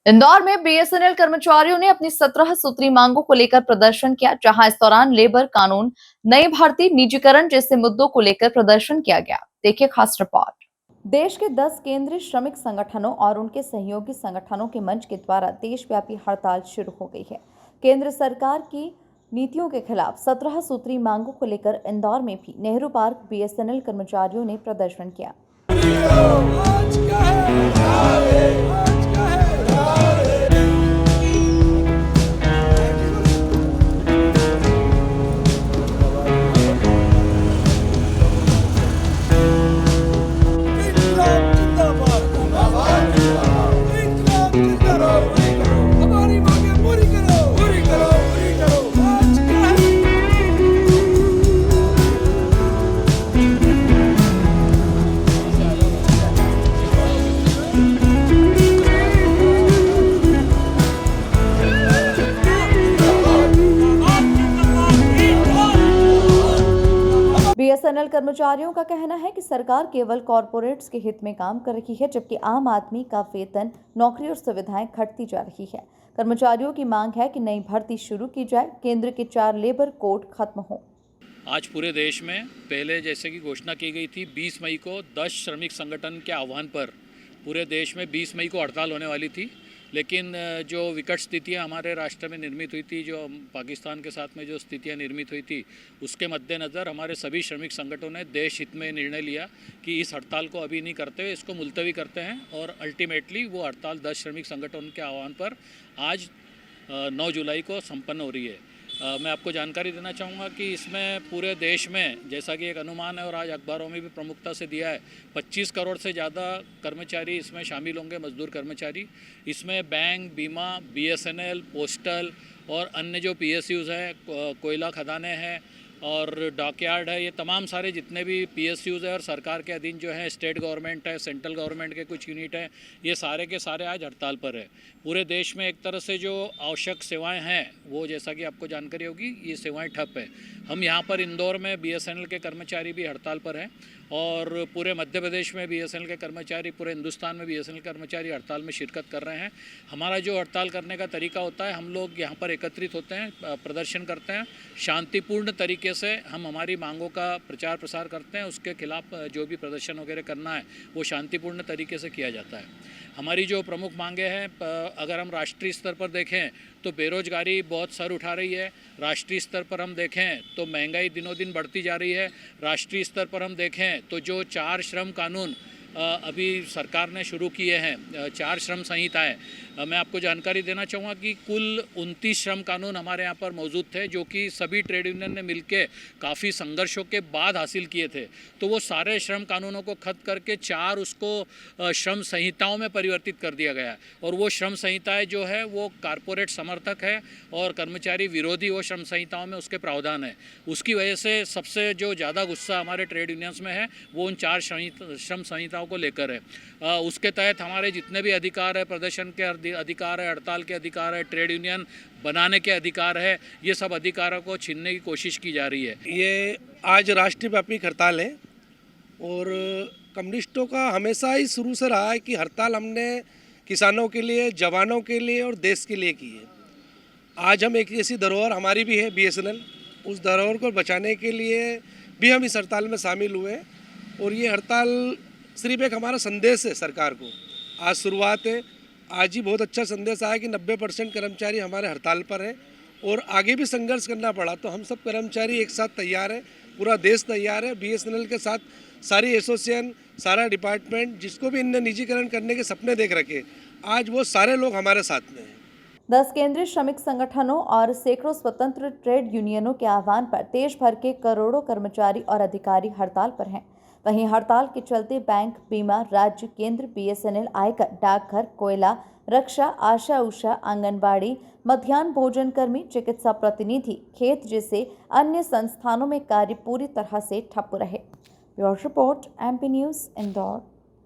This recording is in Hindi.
इंदौर में बीएसएनएल कर्मचारियों ने अपनी 17 सूत्री मांगों को लेकर प्रदर्शन किया, जहां इस दौरान लेबर कानून, नई भर्ती, निजीकरण जैसे मुद्दों को लेकर प्रदर्शन किया गया। देखिए खास रिपोर्ट। देश के 10 केंद्रीय श्रमिक संगठनों और उनके सहयोगी संगठनों के मंच के द्वारा देशव्यापी हड़ताल शुरू हो गई है। केंद्र सरकार की नीतियों के खिलाफ 17 सूत्री मांगों को लेकर इंदौर में भी नेहरू पार्क बीएसएनएल कर्मचारियों ने प्रदर्शन किया। बीएसएनएल कर्मचारियों का कहना है कि सरकार केवल कॉरपोरेट्स के हित में काम कर रही है, जबकि आम आदमी का वेतन, नौकरी और सुविधाएं घटती जा रही है। कर्मचारियों की मांग है कि नई भर्ती शुरू की जाए, केंद्र के 4 लेबर कोड खत्म हो। आज पूरे देश में पहले जैसे कि घोषणा की गई थी 20 मई को 10 श्रमिक संगठन के आह्वान पर पूरे देश में 20 मई को हड़ताल होने वाली थी, लेकिन जो विकट स्थितियां हमारे राष्ट्र में निर्मित हुई थी, जो पाकिस्तान के साथ में जो स्थितियां निर्मित हुई थी, उसके मद्देनज़र हमारे सभी श्रमिक संगठनों ने देश हित में निर्णय लिया कि इस हड़ताल को अभी नहीं करते हुए इसको मुलतवी करते हैं और अल्टीमेटली वो हड़ताल 10 श्रमिक संगठनों के आह्वान पर आज 9 जुलाई को संपन्न हो रही है। मैं आपको जानकारी देना चाहूँगा कि इसमें पूरे देश में जैसा कि एक अनुमान है और आज अखबारों में भी प्रमुखता से दिया है, 25 करोड़ से ज़्यादा कर्मचारी इसमें शामिल होंगे, मजदूर कर्मचारी। इसमें बैंक, बीमा, बीएसएनएल, पोस्टल और अन्य जो पीएसयूज़ हैं, कोयला खदानें हैं और डॉकयार्ड है, ये तमाम सारे जितने भी पीएसयूज़ है और सरकार के अधीन जो है, स्टेट गवर्नमेंट है, सेंट्रल गवर्नमेंट के कुछ यूनिट हैं, ये सारे के सारे आज हड़ताल पर है। पूरे देश में एक तरह से जो आवश्यक सेवाएं हैं वो जैसा कि आपको जानकारी होगी, ये सेवाएं ठप है। हम यहाँ पर इंदौर में बीएसएनएल के कर्मचारी भी हड़ताल पर हैं और पूरे मध्य प्रदेश में बीएसएनएल के कर्मचारी, पूरे हिंदुस्तान में बीएसएनएल कर्मचारी हड़ताल में शिरकत कर रहे हैं। हमारा जो हड़ताल करने का तरीका होता है, हम लोग यहाँ पर एकत्रित होते हैं, प्रदर्शन करते हैं, शांतिपूर्ण तरीके से हम हमारी मांगों का प्रचार प्रसार करते हैं। उसके खिलाफ जो भी प्रदर्शन वगैरह करना है वो शांतिपूर्ण तरीके से किया जाता है। हमारी जो प्रमुख मांगे हैं, अगर हम राष्ट्रीय स्तर पर देखें तो बेरोजगारी बहुत सर उठा रही है। राष्ट्रीय स्तर पर हम देखें तो महंगाई दिनों दिन बढ़ती जा रही है। राष्ट्रीय स्तर पर हम देखें तो जो 4 श्रम कानून अभी सरकार ने शुरू किए हैं, 4 श्रम संहिताएं, मैं आपको जानकारी देना चाहूँगा कि कुल 29 श्रम कानून हमारे यहाँ पर मौजूद थे, जो कि सभी ट्रेड यूनियन ने मिलकर काफ़ी संघर्षों के बाद हासिल किए थे। तो वो सारे श्रम कानूनों को खत्म करके 4 उसको श्रम संहिताओं में परिवर्तित कर दिया गया है और वो श्रम संहिताएं जो है वो कारपोरेट समर्थक है और कर्मचारी विरोधी वो श्रम संहिताओं में उसके प्रावधान है। उसकी वजह से सबसे जो ज़्यादा गुस्सा हमारे ट्रेड यूनियंस में है वो उन 4 श्रम संहिताओं को लेकर है। उसके तहत हमारे जितने भी अधिकार है, प्रदर्शन के अधिकार है, हड़ताल के अधिकार है, ट्रेड यूनियन बनाने के अधिकार है, ये सब अधिकारों को छीनने की कोशिश की जा रही है। ये आज राष्ट्रव्यापी हड़ताल है और कम्युनिस्टों का हमेशा ही शुरू से रहा है कि हड़ताल हमने किसानों के लिए, जवानों के लिए और देश के लिए की है। आज हम एक ऐसी धरोहर हमारी भी है बीएसएनएल, उस धरोहर को बचाने के लिए भी हम इस हड़ताल में शामिल हुए और ये हड़ताल सिर्फ एक हमारा संदेश है सरकार को। आज शुरुआत है, आज ही बहुत अच्छा संदेश आया कि 90% कर्मचारी हमारे हड़ताल पर है और आगे भी संघर्ष करना पड़ा तो हम सब कर्मचारी एक साथ तैयार है, पूरा देश तैयार है। बीएसएनएल के साथ सारी एसोसिएशन, सारा डिपार्टमेंट, जिसको भी इनने निजीकरण करने के सपने देख रखे, आज वो सारे लोग हमारे साथ में हैं। 10 केंद्रीय श्रमिक संगठनों और सैकड़ों स्वतंत्र ट्रेड यूनियनों के आह्वान पर देश भर के करोड़ों कर्मचारी और अधिकारी हड़ताल पर हैं। वहीं हड़ताल के चलते बैंक, बीमा, राज्य, केंद्र, बीएसएनएल, आयकर, डाकघर, कोयला, रक्षा, आशा उषा, आंगनबाड़ी, मध्याह्न भोजन कर्मी, चिकित्सा प्रतिनिधि, खेत जैसे अन्य संस्थानों में कार्य पूरी तरह से ठप रहे। Bureau report, MP news, Indore.